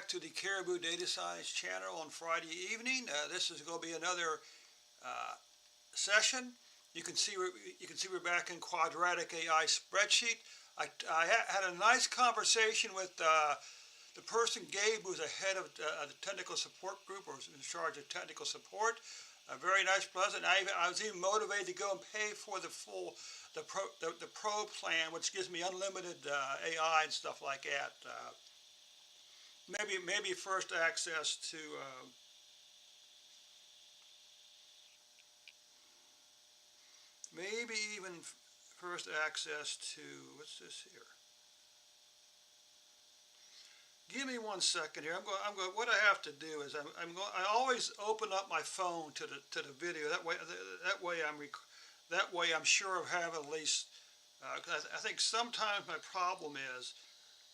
back to the Caribou Data Science channel on Friday evening. This is going to be another session. You can see we're back in Quadratic AI spreadsheet. I had a nice conversation with the person, Gabe, who's the head of the technical support group, or in charge of technical support. Very nice, pleasant. I was even motivated to go and pay for the full the pro plan, which gives me unlimited AI and stuff like that. Maybe first access to maybe even first access to, what's this here? Give me 1 second here. What I have to do is I always open up my phone to the video. That way I'm sure of having at least. I think sometimes my problem is,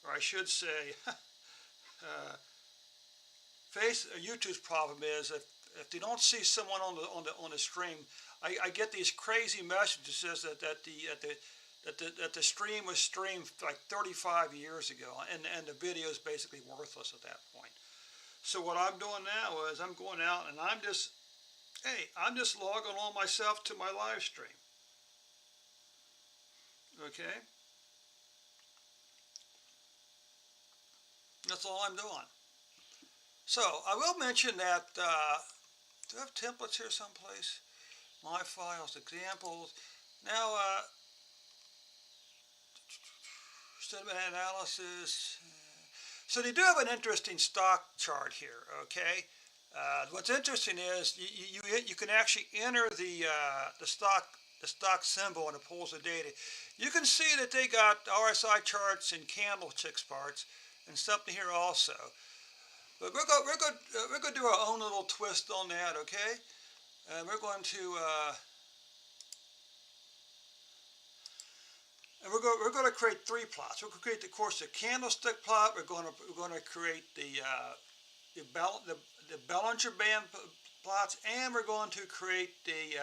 or I should say, YouTube's problem is if they don't see someone on the stream, I get these crazy messages that the stream was streamed like 35 years ago, and the video is basically worthless at that point. So what I'm doing now is I'm going out and I'm just logging on myself to my live stream. Okay, that's all I'm doing. So I will mention that, do I have templates here someplace? My files, examples. Now, statement analysis. So they do have an interesting stock chart here, okay? What's interesting is you can actually enter the stock symbol and it pulls the data. You can see that they got RSI charts and candlestick charts and something here also. But we're going to do our own little twist on that, okay? And we're going to create 3 plots. We're going to create, of course, the candlestick plot. We're going to create the Bollinger Band plots, and we're going to create the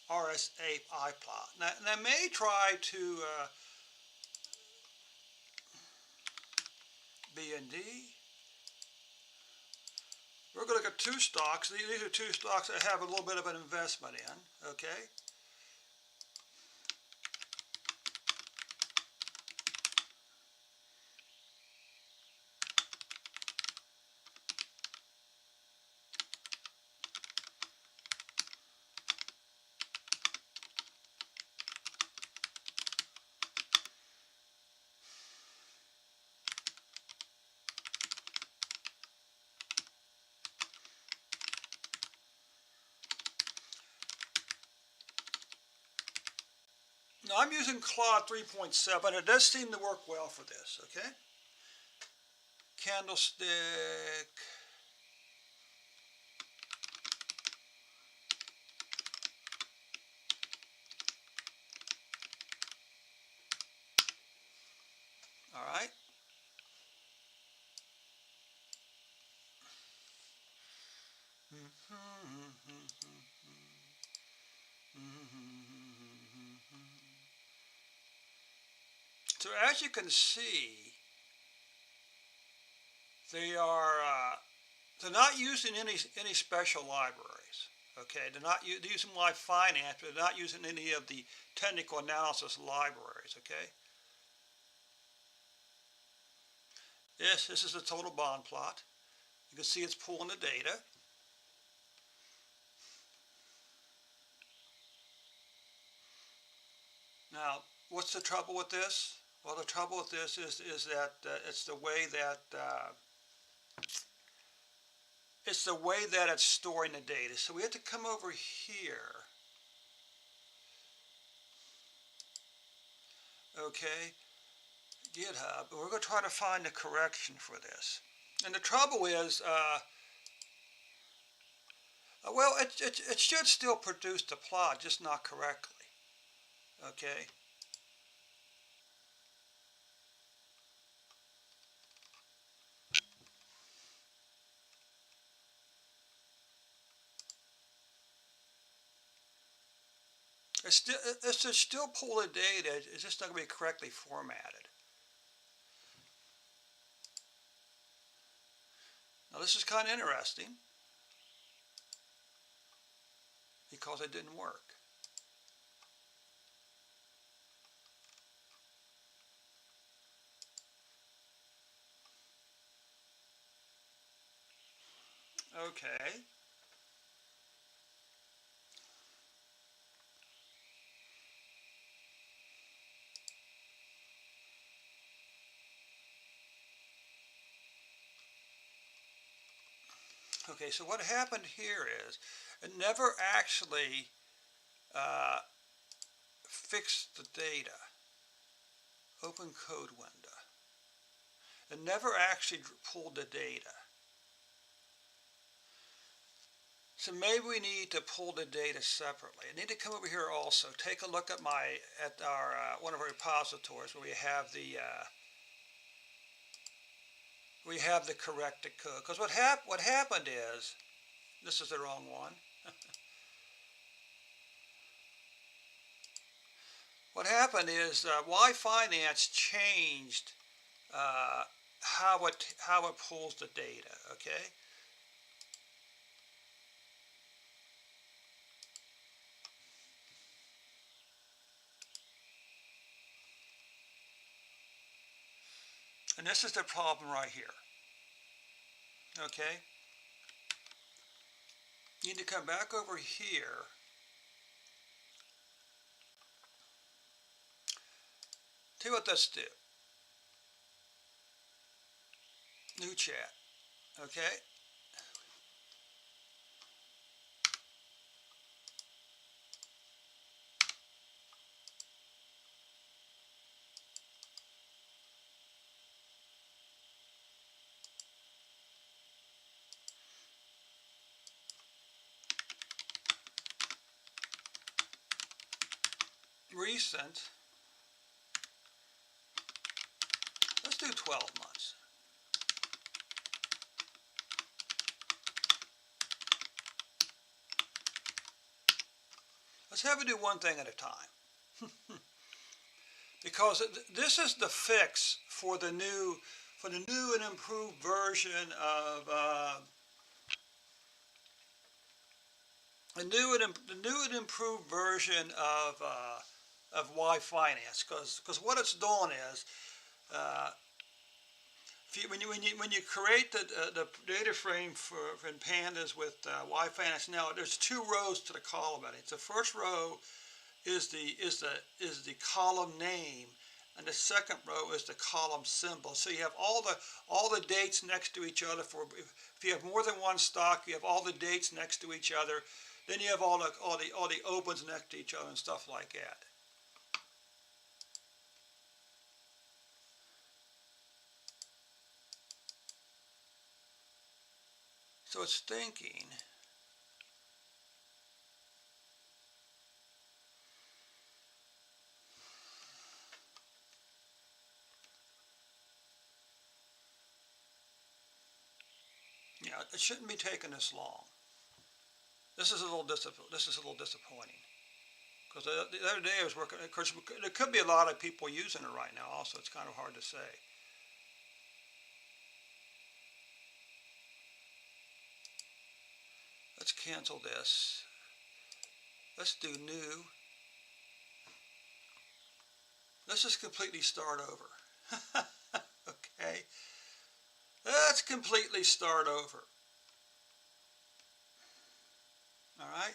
RSI plot. Now, and I may try to BND. We're going to look at 2 stocks. These are 2 stocks I have a little bit of an investment in, okay? Now I'm using Claude 3.7. It does seem to work well for this, okay? Candlestick. All right. So as you can see, they're not using any special libraries. Okay, they're using Live Finance, but they're not using any of the technical analysis libraries. Okay. This is the total bond plot. You can see it's pulling the data. Now, what's the trouble with this? Well, the trouble with this is that it's the way that it's storing the data. So we have to come over here. Okay, GitHub. We're going to try to find the correction for this. And the trouble is, well, it should still produce the plot, just not correctly. Okay. It should still pull the data. It's just not going to be correctly formatted. this is kind of interesting because it didn't work. Okay. Okay, so what happened here is it never actually fixed the data. Open code window. It never actually pulled the data. So maybe we need to pull the data separately. I need to come over here also. Take a look at our one of our repositories where we have the corrected code. Because what happened is, this is the wrong one. What happened is Y-Finance changed how it pulls the data. Okay. And this is the problem right here. Okay. You need to come back over here. Tell you what, let's do. New chat. Okay. Recent. Let's do 12 months. Let's have it do one thing at a time. Because this is the fix for the new and improved version of the new and improved version of Y-Finance. Because what it's doing is when you create the data frame in pandas with Y-Finance now, there's two rows to the column headings. The first row is the column name, and the second row is the column symbol. So you have all the dates next to each other. If you have more than one stock, you have all the dates next to each other. Then you have all the opens next to each other and stuff like that. So it's thinking. Yeah, it shouldn't be taking this long. This is a little disappointing. Because the other day I was working. Of course, there could be a lot of people using it right now. Also, it's kind of hard to say. Let's cancel this. Let's do new. Let's just completely start over. Okay. Let's completely start over. All right.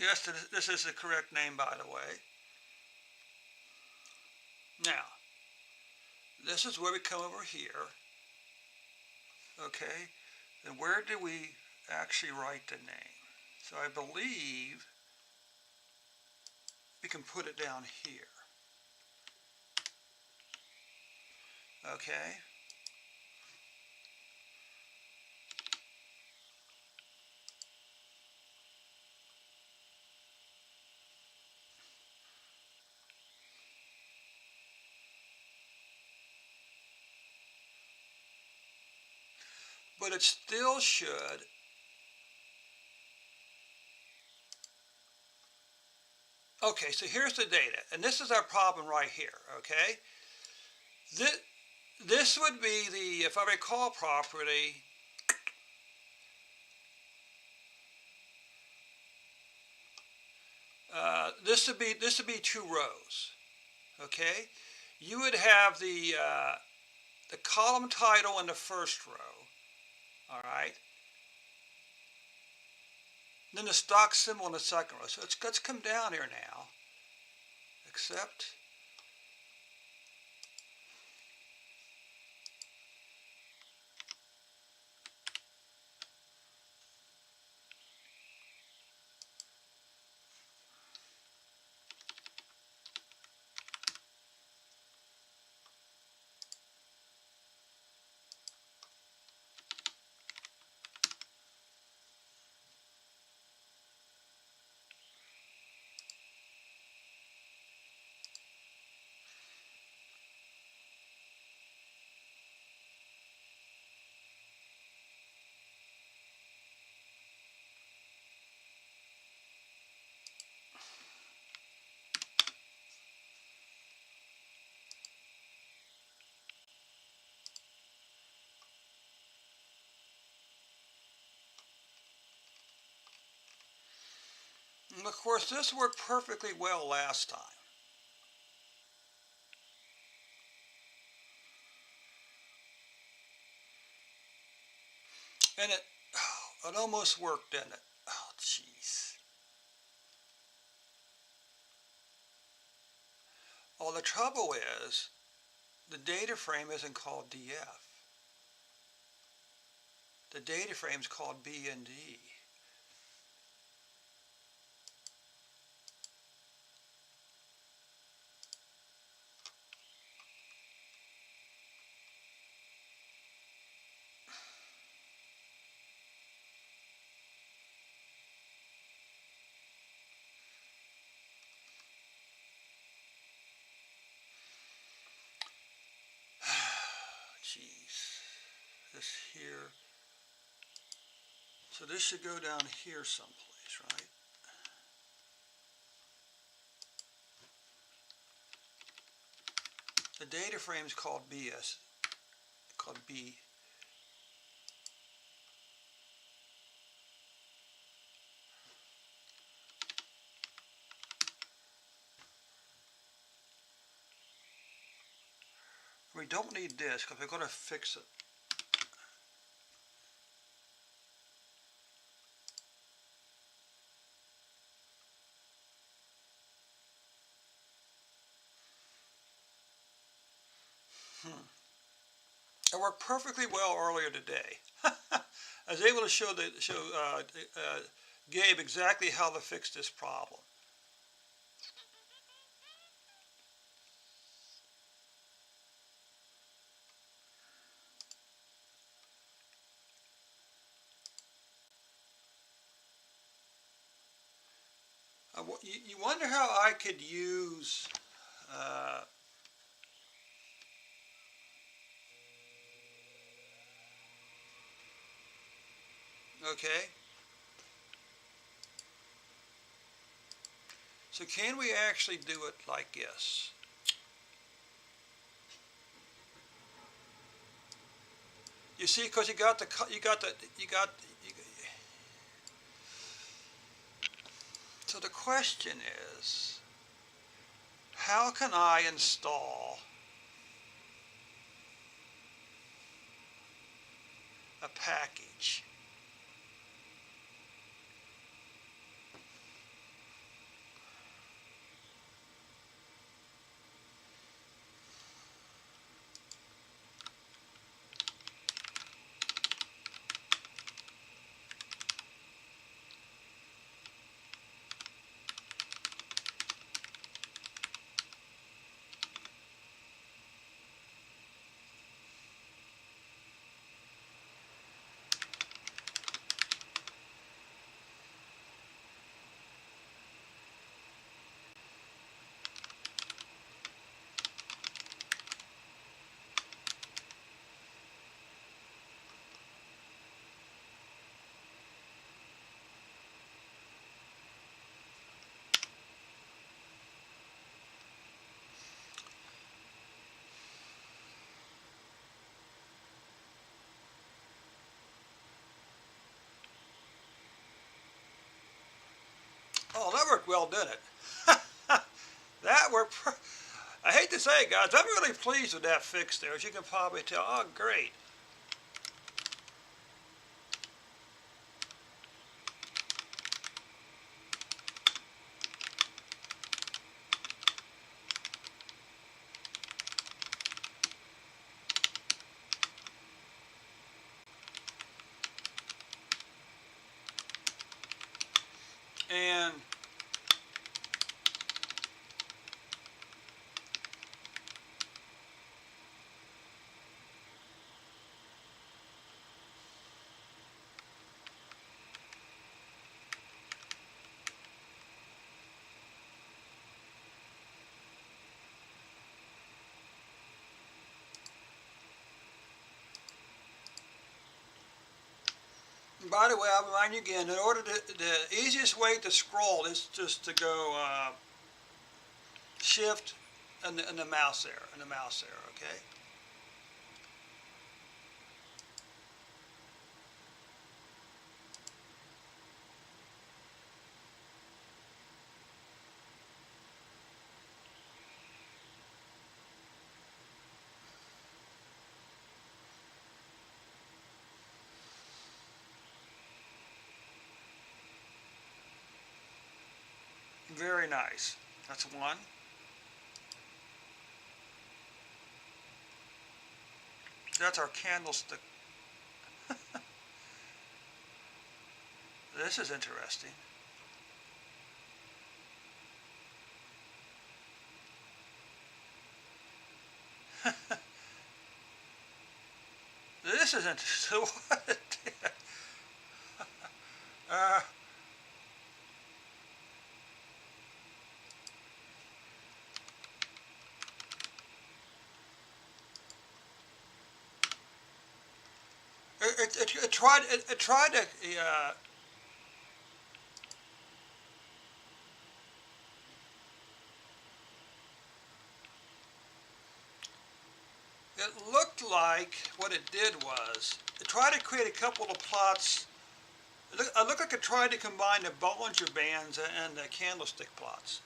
Yes, this is the correct name, by the way. Now, this is where we come over here. Okay, and where do we actually write the name? So I believe we can put it down here. Okay. But it still should okay, so here's the data, and this is our problem right here, okay? This would be the, if I recall properly, this would be 2 rows, okay? You would have the column title in the first row, all right? Then the stock symbol in the second row. So let's come down here now. Accept. And of course, this worked perfectly well last time. And it almost worked, didn't it? Oh, jeez. Well, the trouble is, the data frame isn't called DF. The data frame is called B and D. Jeez. This here. So this should go down here someplace, right? The data frame is called BS, called B. We don't need this because we're going to fix it. It worked perfectly well earlier today. I was able to show Gabe exactly how to fix this problem. You wonder how I could use okay. So can we actually do it like this? You see, because so the question is, how can I install a package? worked well, didn't it? That worked. I hate to say it, guys, I'm really pleased with that fix there, as you can probably tell. Oh, great. And by the way, I'll remind you again, in order to, the easiest way to scroll is just to go shift and the mouse there, okay? Very nice. That's one. That's our candlestick. This is interesting. This is interesting. What it did. Uh, it tried to it looked like what it did was it tried to create a couple of plots. It looked like it tried to combine the Bollinger Bands and the candlestick plots.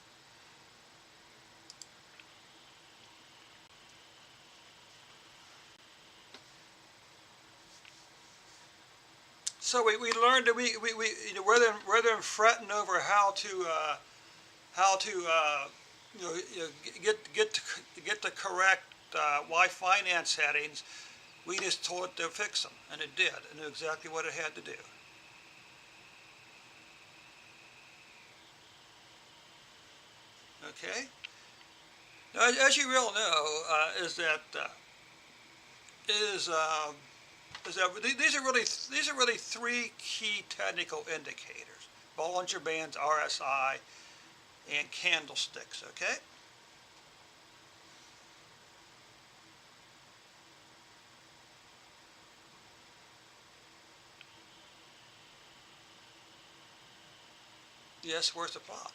So we learned that you know, rather than fretting over how to get the correct Y finance settings, we just told it to fix them, and it did. It knew exactly what it had to do. Okay. Now, as you well know, is that these are really three key technical indicators: Bollinger Bands, RSI, and candlesticks. Okay. Yes, where's the plot?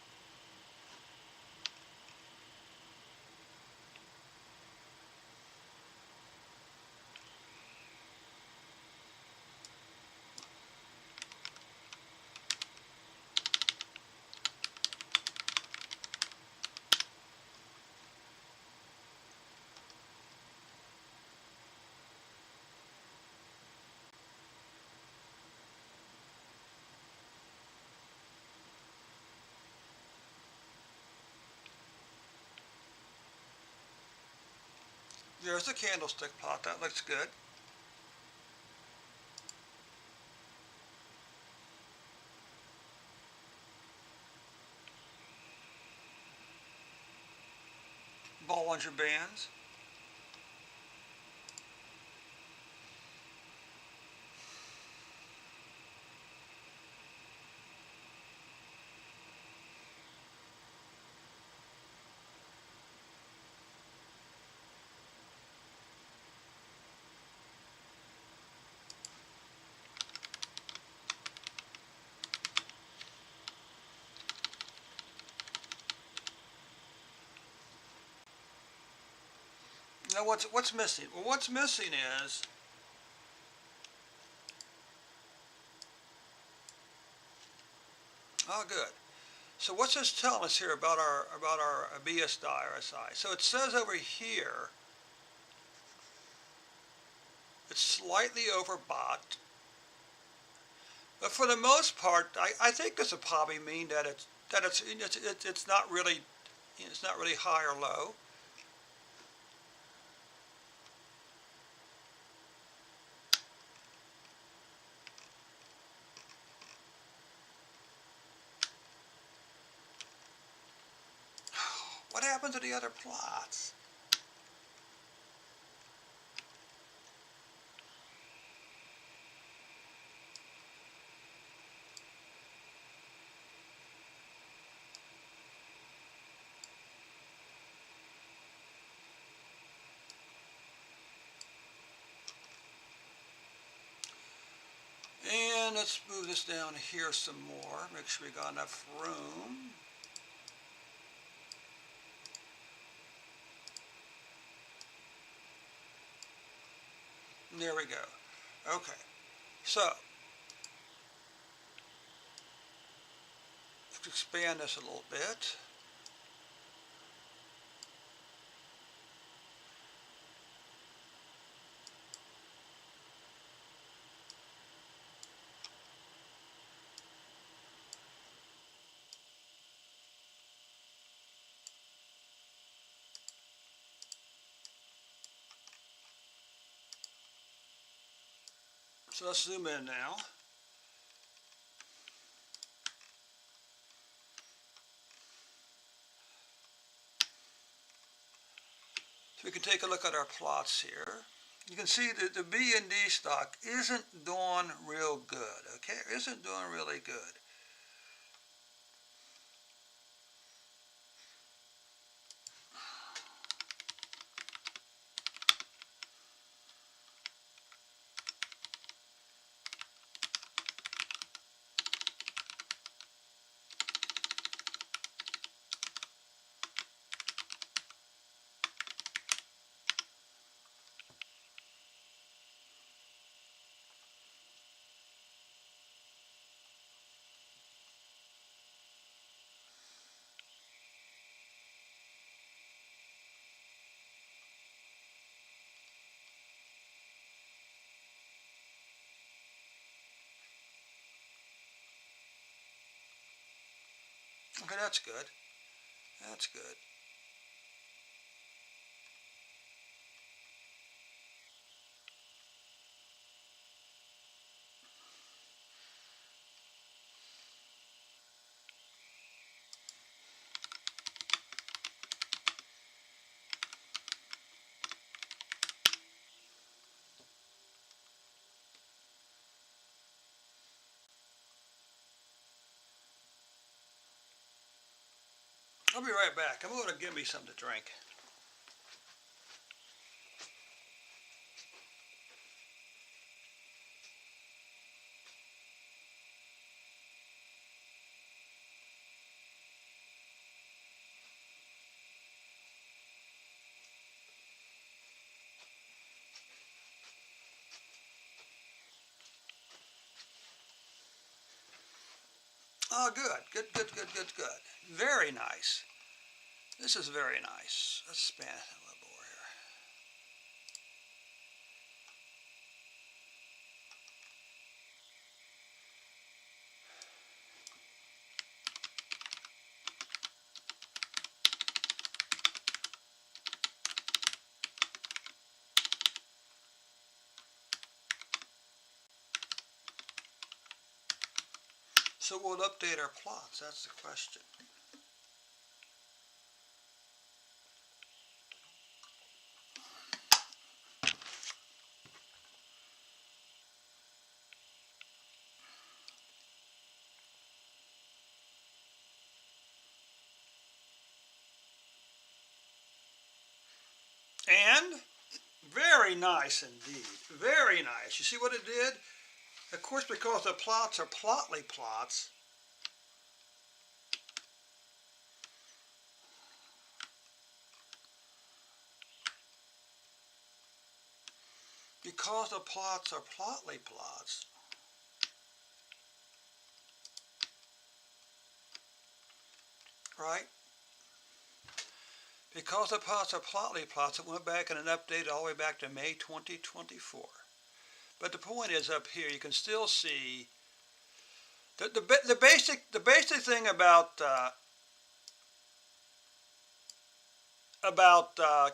There's the candlestick plot. That looks good. Bollinger Bands. Now what's missing? Well, what's missing is oh good. So what's this telling us here about our BSD RSI? So it says over here it's slightly overbought, but for the most part, I think this would probably mean that it's not really high or low. What happened to the other plots? And let's move this down here some more, make sure we got enough room. And there we go. Okay, so let's expand this a little bit. So let's zoom in now. So we can take a look at our plots here. You can see that the B and D stock isn't doing real good, okay? Isn't doing really good. Okay, that's good. That's good. I'll be right back. I'm going to give me something to drink. Oh, good. Good, good, good, good, good. Very nice. This is very nice. Let's span it a little more here. So we'll update our plots. That's the question. And very nice indeed. Very nice. You see what it did? Of course, because the plots are plotly plots, because the plots are plotly plots, right? Because the plots are plotly plots, it went back and it updated all the way back to May 2024. But the point is, up here you can still see the basic thing about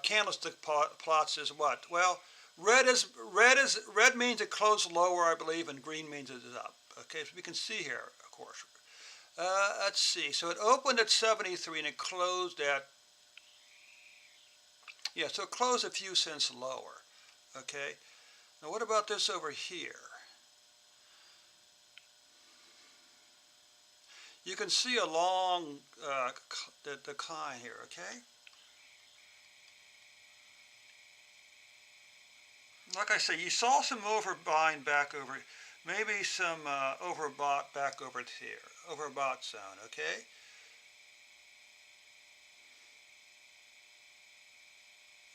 candlestick plots is what? Well, red means it closed lower, I believe, and green means it is up. Okay, so we can see here, of course. Let's see. So it opened at 73 and it closed at, yeah, so it closed a few cents lower. Okay. Now what about this over here? You can see a long decline here. Okay. Like I say, you saw some overbuying back over, maybe some overbought back over here, overbought zone, okay?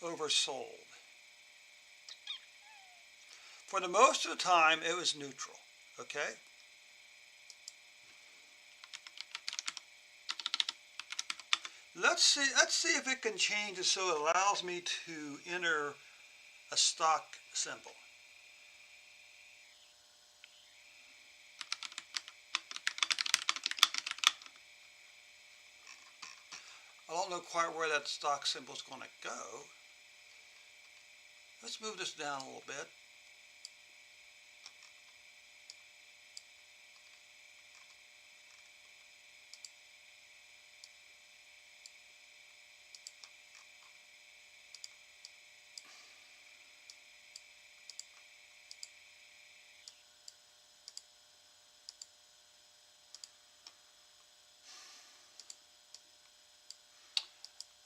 Oversold. For the most of the time, it was neutral, okay? Let's see if it can change it so it allows me to enter a stock symbol. I don't know quite where that stock symbol is going to go. Let's move this down a little bit.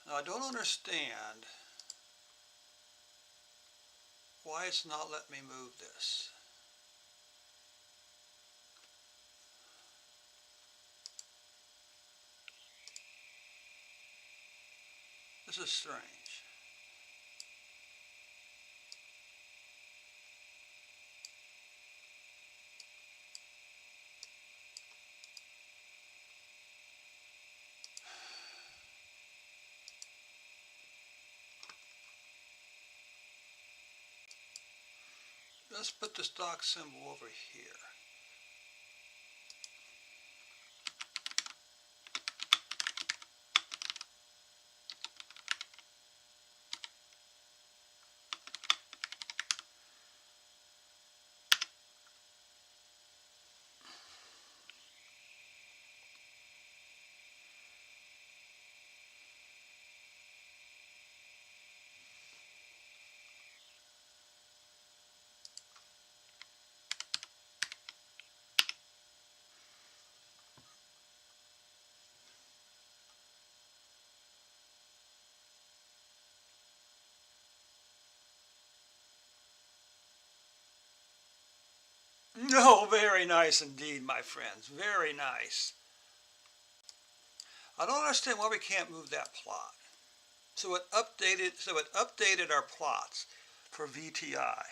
Now, I don't understand why it's not letting me move this. This is strange. Let's put the stock symbol over here. No, very nice indeed, my friends. Very nice. I don't understand why we can't move that plot. So it updated our plots for VTI.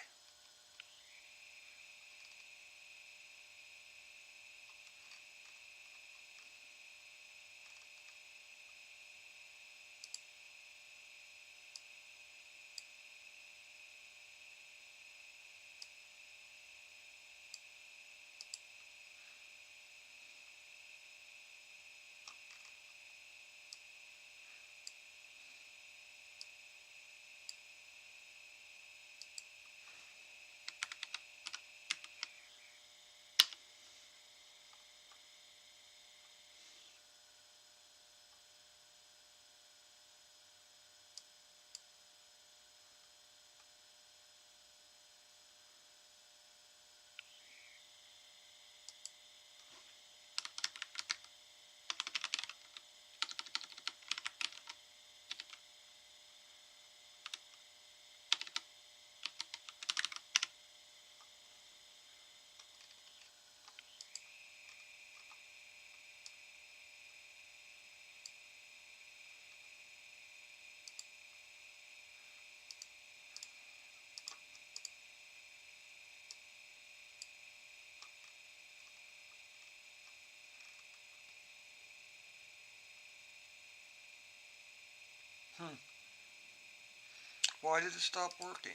Why did it stop working?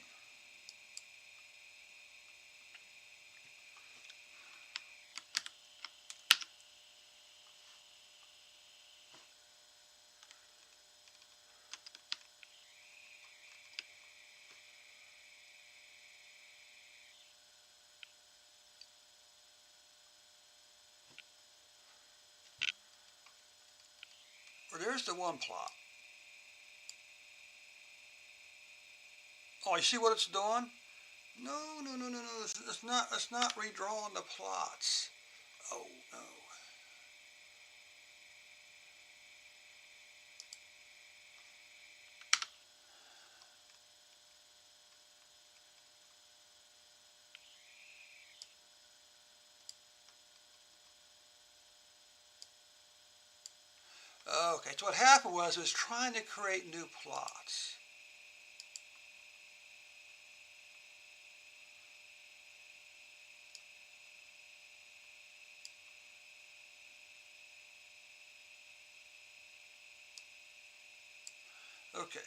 Well, there's the one plot. Oh, you see what it's doing? No, no, no, no, no. It's not redrawing the plots. Oh no. Okay, so what happened was it was trying to create new plots. Okay.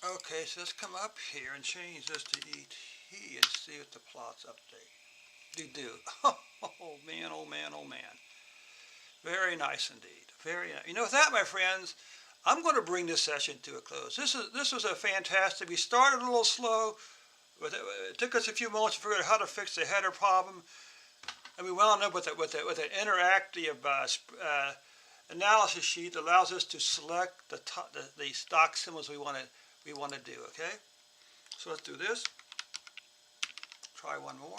Okay, so let's come up here and change this to ET and see if the plots update. Do. Oh man, oh man, oh man. Very nice indeed. Very nice. You know, with that, my friends, I'm going to bring this session to a close. This was a fantastic. We started a little slow. It took us a few moments to figure out how to fix the header problem, and we wound up with an interactive analysis sheet that allows us to select the stock symbols we want to do. Okay, so let's do this. Try one more.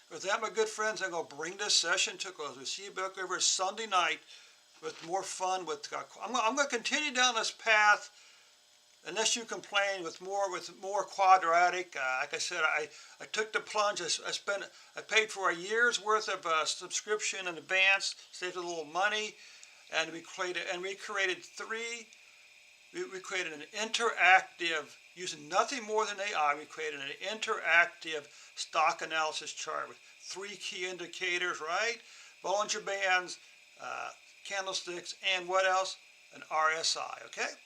With that, my good friends, I'm going to bring this session to a close. We'll see you back over Sunday night with more fun. I'm going to continue down this path, unless you complain, with more quadratic. Like I said, I took the plunge. I paid for a year's worth of subscription in advance, saved a little money, and we created an interactive, using nothing more than AI. We created an interactive stock analysis chart with 3 key indicators, right? Bollinger Bands, candlesticks, and what else? An RSI, okay?